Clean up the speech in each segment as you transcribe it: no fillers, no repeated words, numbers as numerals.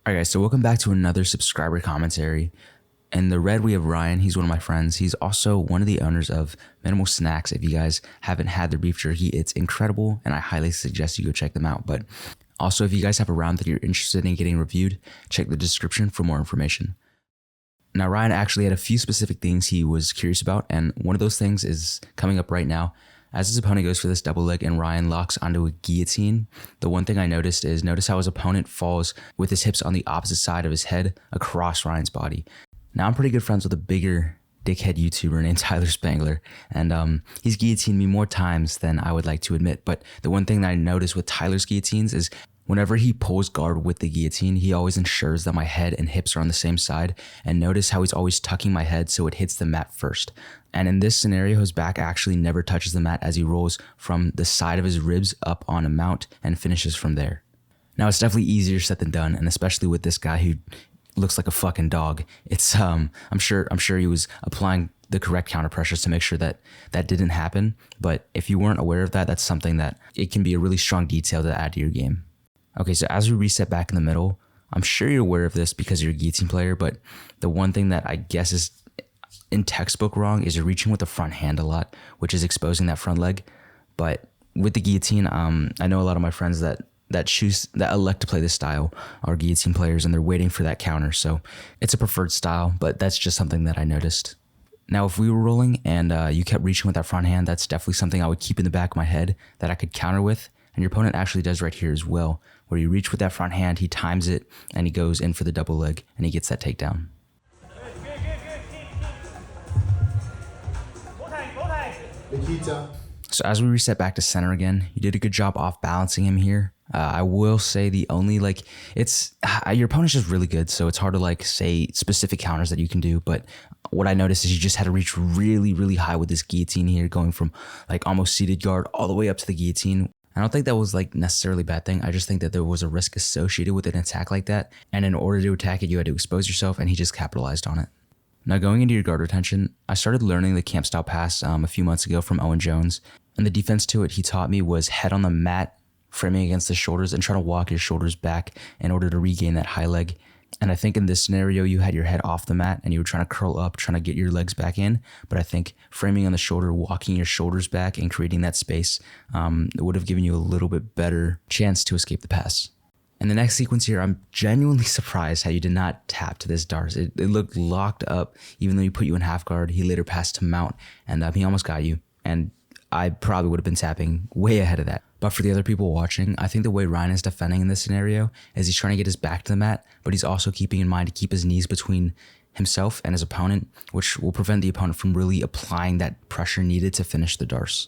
Alright guys, so welcome back to another subscriber commentary. In the red we have Ryan. He's one of my friends. He's also one of the owners of Minimal Snacks. If you guys haven't had their beef jerky, it's incredible and I highly suggest you go check them out. But also if you guys have a round that you're interested in getting reviewed, check the description for more information. Now Ryan actually had a few specific things he was curious about, and one of those things is coming up right now. As his opponent goes for this double leg and Ryan locks onto a guillotine, the one thing I noticed is notice how his opponent falls with his hips on the opposite side of his head across Ryan's body. Now I'm pretty good friends with a bigger dickhead YouTuber named Tyler Spangler, and he's guillotined me more times than I would like to admit. But the one thing that I noticed with Tyler's guillotines is whenever he pulls guard with the guillotine, he always ensures that my head and hips are on the same side. And notice how he's always tucking my head so it hits the mat first. And in this scenario, his back actually never touches the mat as he rolls from the side of his ribs up on a mount and finishes from there. Now it's definitely easier said than done, and especially with this guy who looks like a fucking dog. It's I'm sure he was applying the correct counter pressures to make sure that that didn't happen. But if you weren't aware of that, that's something that it can be a really strong detail to add to your game. Okay, so as we reset back in the middle, I'm sure you're aware of this because you're a guillotine player, but the one thing that I guess is in textbook wrong is you're reaching with the front hand a lot, which is exposing that front leg. But with the guillotine, I know a lot of my friends that elect to play this style are guillotine players, and they're waiting for that counter. So it's a preferred style, but that's just something that I noticed. Now, if we were rolling and you kept reaching with that front hand, that's definitely something I would keep in the back of my head that I could counter with. And your opponent actually does right here as well, where you reach with that front hand, he times it, and he goes in for the double leg, and he gets that takedown. So as we reset back to center again, you did a good job off balancing him here. I will say the only your opponent's just really good, so it's hard to say specific counters that you can do. But what I noticed is you just had to reach really, really high with this guillotine here, going from almost seated guard all the way up to the guillotine. I don't think that was necessarily a bad thing. I just think that there was a risk associated with an attack like that. And in order to attack it, you had to expose yourself, and he just capitalized on it. Now going into your guard retention, I started learning the camp style pass a few months ago from Owen Jones. And the defense to it he taught me was head on the mat, framing against the shoulders, and try to walk your shoulders back in order to regain that high leg. And I think in this scenario, you had your head off the mat and you were trying to curl up, trying to get your legs back in. But I think framing on the shoulder, walking your shoulders back and creating that space would have given you a little bit better chance to escape the pass. In the next sequence here, I'm genuinely surprised how you did not tap to this Darce. It looked locked up, even though he put you in half guard. He later passed to mount, and he almost got you. And I probably would have been tapping way ahead of that. But for the other people watching, I think the way Ryan is defending in this scenario is he's trying to get his back to the mat, but he's also keeping in mind to keep his knees between himself and his opponent, which will prevent the opponent from really applying that pressure needed to finish the Darce.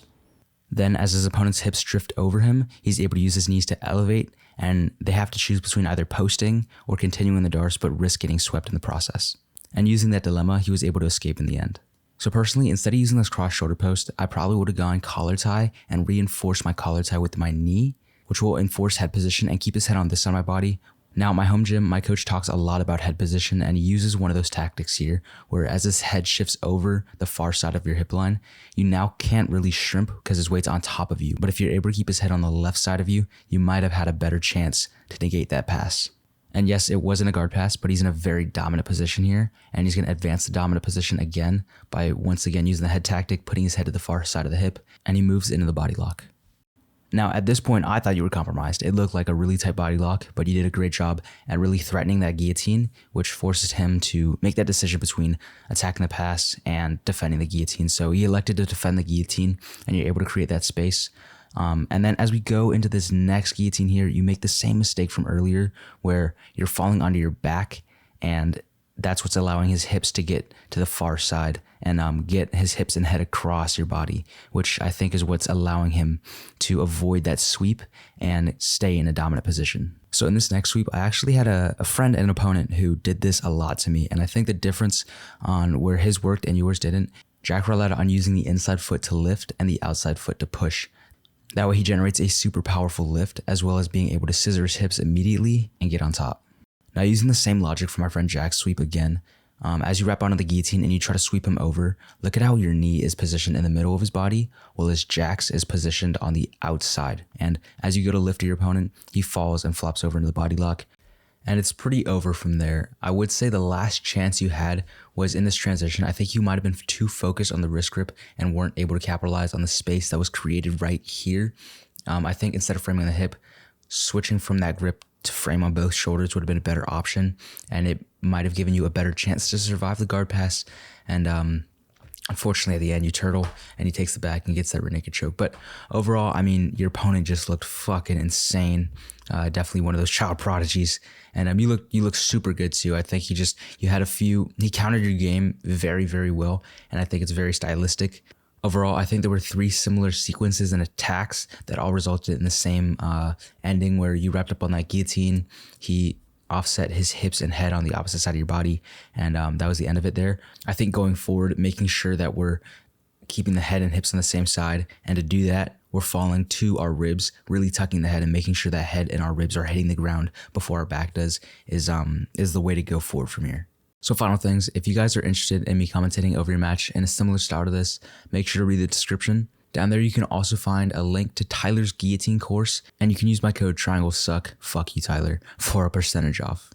Then as his opponent's hips drift over him, he's able to use his knees to elevate, and they have to choose between either posting or continuing the Darce but risk getting swept in the process. And using that dilemma, he was able to escape in the end. So personally, instead of using this cross shoulder post, I probably would have gone collar tie and reinforced my collar tie with my knee, which will enforce head position and keep his head on this side of my body. Now at my home gym, my coach talks a lot about head position, and he uses one of those tactics here, where as his head shifts over the far side of your hip line, you now can't really shrimp because his weight's on top of you. But if you're able to keep his head on the left side of you, you might have had a better chance to negate that pass. And yes, it wasn't a guard pass, but he's in a very dominant position here, and he's going to advance the dominant position again by once again using the head tactic, putting his head to the far side of the hip, and he moves into the body lock. Now, at this point, I thought you were compromised. It looked like a really tight body lock, but you did a great job at really threatening that guillotine, which forces him to make that decision between attacking the pass and defending the guillotine. So he elected to defend the guillotine, and you're able to create that space. And then as we go into this next guillotine here, you make the same mistake from earlier where you're falling onto your back, and that's what's allowing his hips to get to the far side and get his hips and head across your body, which I think is what's allowing him to avoid that sweep and stay in a dominant position. So in this next sweep, I actually had a friend and an opponent who did this a lot to me, and I think the difference on where his worked and yours didn't, Jack relied on using the inside foot to lift and the outside foot to push. That way he generates a super powerful lift, as well as being able to scissor his hips immediately and get on top. Now using the same logic for my friend Jack's sweep again, as you wrap onto the guillotine and you try to sweep him over, look at how your knee is positioned in the middle of his body, while his Jack's is positioned on the outside. And as you go to lift your opponent, he falls and flops over into the body lock. and it's pretty over from there. I would say the last chance you had was in this transition. I think you might have been too focused on the wrist grip and weren't able to capitalize on the space that was created right here. I think instead of framing the hip, switching from that grip to frame on both shoulders would have been a better option, and it might have given you a better chance to survive the guard pass. And unfortunately, at the end, you turtle and he takes the back and gets that rear naked choke. But overall, I mean, your opponent just looked fucking insane. Definitely one of those child prodigies. And you look super good too. I think he countered your game very, very well. And I think it's very stylistic. Overall, I think there were 3 similar sequences and attacks that all resulted in the same ending, where you wrapped up on that guillotine. He offset his hips and head on the opposite side of your body, and that was the end of it there. I think going forward, making sure that we're keeping the head and hips on the same side, and to do that, we're falling to our ribs, really tucking the head and making sure that head and our ribs are hitting the ground before our back does, is the way to go forward from here. So final things, if you guys are interested in me commentating over your match in a similar style to this, make sure to read the description. Down there, you can also find a link to Tyler's guillotine course, and you can use my code TRIANGLESUCK, fuck you Tyler, for a percentage off.